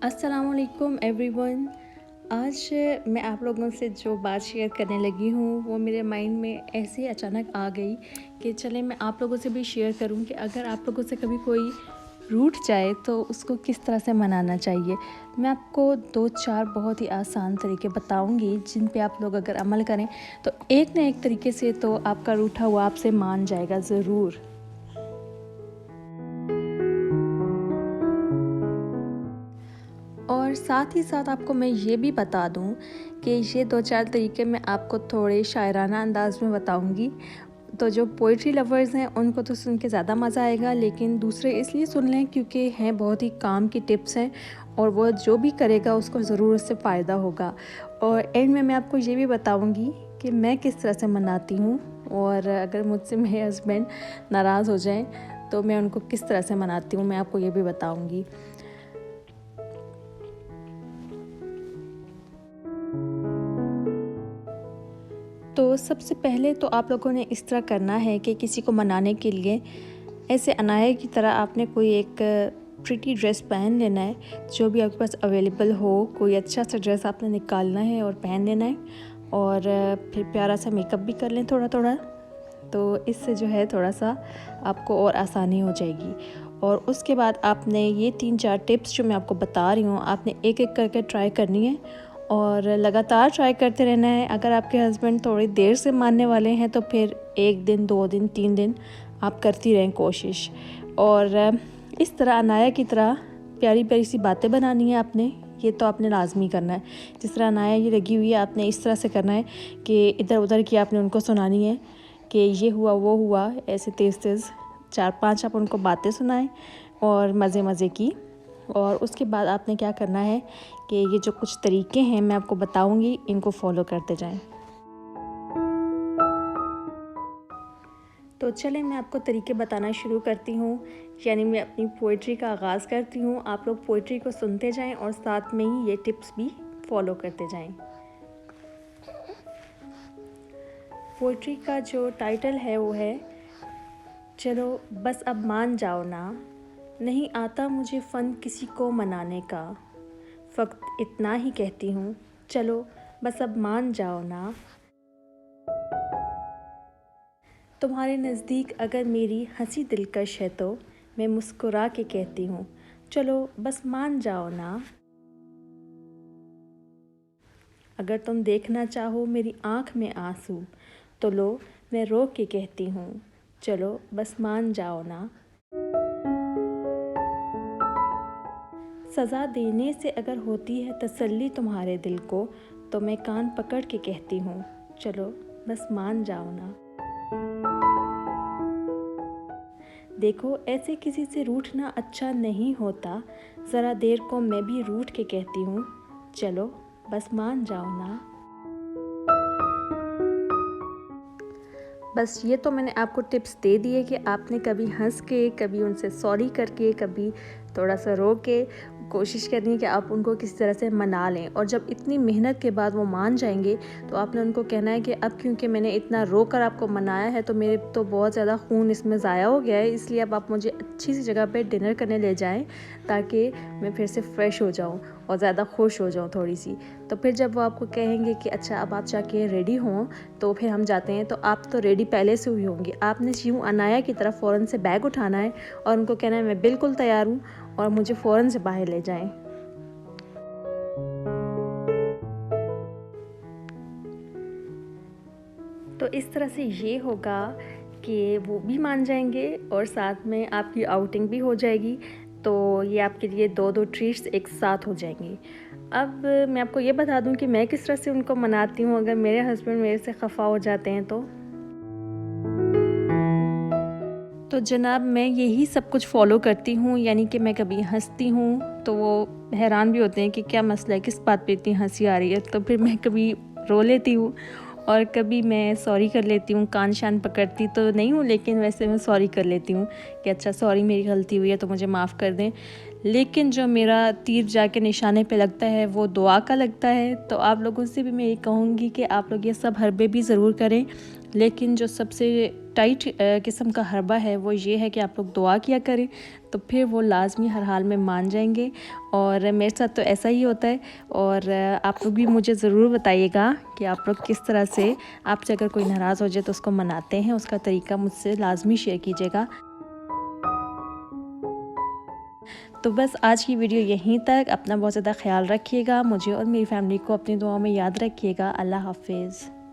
अस्सलामुअलैकुम एवरीवन। आज मैं आप लोगों से जो बात शेयर करने लगी हूँ वो मेरे माइंड में ऐसे अचानक आ गई कि चले मैं आप लोगों से भी शेयर करूँ कि अगर आप लोगों से कभी कोई रूठ जाए तो उसको किस तरह से मनाना चाहिए। मैं आपको 2-4 बहुत ही आसान तरीके बताऊंगी जिन पे आप लोग अगर अमल करें तो एक ना एक तरीके से तो आपका रूठा हुआ आपसे मान जाएगा ज़रूर। और साथ ही साथ आपको मैं ये भी बता दूं कि ये 2-4 तरीके मैं आपको थोड़े शायराना अंदाज में बताऊंगी। तो जो पोइट्री लवर्स हैं उनको तो सुन के ज़्यादा मज़ा आएगा, लेकिन दूसरे इसलिए सुन लें क्योंकि हैं बहुत ही काम की टिप्स हैं और वो जो भी करेगा उसको ज़रूर उससे फ़ायदा होगा। और एंड में मैं आपको ये भी बताऊँगी कि मैं किस तरह से मनाती हूँ, और अगर मुझसे मेरे हस्बैंड नाराज़ हो जाएँ तो मैं उनको किस तरह से मनाती हूँ मैं आपको ये भी बताऊँगी। तो सबसे पहले तो आप लोगों ने इस तरह करना है कि किसी को मनाने के लिए ऐसे अनाया की तरह आपने कोई एक प्रिटी ड्रेस पहन लेना है, जो भी आपके पास अवेलेबल हो। कोई अच्छा सा ड्रेस आपने निकालना है और पहन लेना है, और फिर प्यारा सा मेकअप भी कर लें थोड़ा थोड़ा। तो इससे जो है थोड़ा सा आपको और आसानी हो जाएगी। और उसके बाद आपने ये 3-4 टिप्स जो मैं आपको बता रही हूँ आपने एक एक करके ट्राई करनी है और लगातार ट्राई करते रहना है। अगर आपके हस्बैंड थोड़ी देर से मानने वाले हैं तो फिर 1 दिन 2 दिन 3 दिन आप करती रहें कोशिश। और इस तरह अनाया की तरह प्यारी प्यारी सी बातें बनानी है आपने, ये तो आपने लाजमी करना है। जिस तरह अनाया ये लगी हुई है आपने इस तरह से करना है कि इधर उधर की आपने उनको सुनानी है कि ये हुआ वो हुआ, ऐसे तेज़ तेज़ 4-5 आप उनको बातें सुनाएं और मज़े मज़े की। और उसके बाद आपने क्या करना है कि ये जो कुछ तरीके हैं मैं आपको बताऊंगी, इनको फॉलो करते जाएं। तो चलें मैं आपको तरीके बताना शुरू करती हूँ, यानी मैं अपनी पोइट्री का आगाज़ करती हूँ। आप लोग पोइट्री को सुनते जाएं और साथ में ही ये टिप्स भी फॉलो करते जाएं। पोइट्री का जो टाइटल है वो है चलो बस अब मान जाओ ना, नहीं आता मुझे फ़न किसी को मनाने का, फ़क़्त इतना ही कहती हूँ चलो बस अब मान जाओ ना। तुम्हारे नज़दीक अगर मेरी हंसी दिलकश है तो मैं मुस्कुरा के कहती हूँ चलो बस मान जाओ ना। अगर तुम देखना चाहो मेरी आँख में आंसू तो लो मैं रो के कहती हूँ चलो बस मान जाओ ना। सज़ा देने से अगर होती है तसल्ली तुम्हारे दिल को तो मैं कान पकड़ के कहती हूँ चलो बस मान जाओ ना। देखो ऐसे किसी से रूठना अच्छा नहीं होता, ज़रा देर को मैं भी रूठ के कहती हूँ चलो बस मान जाओ ना। बस ये तो मैंने आपको टिप्स दे दिए कि आपने कभी हंस के, कभी उनसे सॉरी करके, कभी थोड़ा सा रो के कोशिश करनी है कि आप उनको किसी तरह से मना लें। और जब इतनी मेहनत के बाद वो मान जाएंगे तो आपने उनको कहना है कि अब क्योंकि मैंने इतना रो कर आपको मनाया है तो मेरे तो बहुत ज़्यादा खून इसमें ज़ाया हो गया है, इसलिए अब आप मुझे अच्छी सी जगह पे डिनर करने ले जाएं ताकि मैं फिर से फ़्रेश हो जाऊं और ज़्यादा खुश हो जाऊं थोड़ी सी। तो फिर जब वो आपको कहेंगे कि अच्छा अब आप जाके रेडी हों तो फिर हम जाते हैं, तो आप तो रेडी पहले से हुई होंगी। आपने यूँ अनाया की तरफ फ़ौरन से बैग उठाना है और उनको कहना है मैं बिल्कुल तैयार हूँ और मुझे फ़ौरन से बाहर ले जाएं। तो इस तरह से ये होगा कि वो भी मान जाएंगे और साथ में आपकी आउटिंग भी हो जाएगी। तो ये आपके लिए 2-2 ट्रीट्स एक साथ हो जाएंगी। अब मैं आपको ये बता दूं कि मैं किस तरह से उनको मनाती हूँ अगर मेरे हस्बैंड मेरे से खफा हो जाते हैं तो जनाब मैं यही सब कुछ फ़ॉलो करती हूँ। यानी कि मैं कभी हंसती हूँ तो वो हैरान भी होते हैं कि क्या मसला है, किस बात पे इतनी हंसी आ रही है। तो फिर मैं कभी रो लेती हूँ और कभी मैं सॉरी कर लेती हूँ। कान शान पकड़ती तो नहीं हूँ, लेकिन वैसे मैं सॉरी कर लेती हूँ कि अच्छा सॉरी मेरी गलती हुई है तो मुझे माफ़ कर दें। लेकिन जो मेरा तीर जाके निशाने पे लगता है वो दुआ का लगता है। तो आप लोगों से भी मैं ये कहूँगी कि आप लोग ये सब हरबे भी ज़रूर करें। लेकिन जो सबसे टाइट किस्म का हरबा है वो ये है कि आप लोग दुआ किया करें, तो फिर वो लाजमी हर हाल में मान जाएंगे। और मेरे साथ तो ऐसा ही होता है। और आप लोग भी मुझे ज़रूर बताइएगा कि आप लोग किस तरह से, आपसे अगर कोई नाराज़ हो जाए तो उसको मनाते हैं, उसका तरीका मुझसे लाजमी शेयर कीजिएगा। तो बस आज की वीडियो यहीं तक। अपना बहुत ज़्यादा ख्याल रखिएगा, मुझे और मेरी फैमिली को अपनी दुआओं में याद रखिएगा। अल्लाह हाफिज़।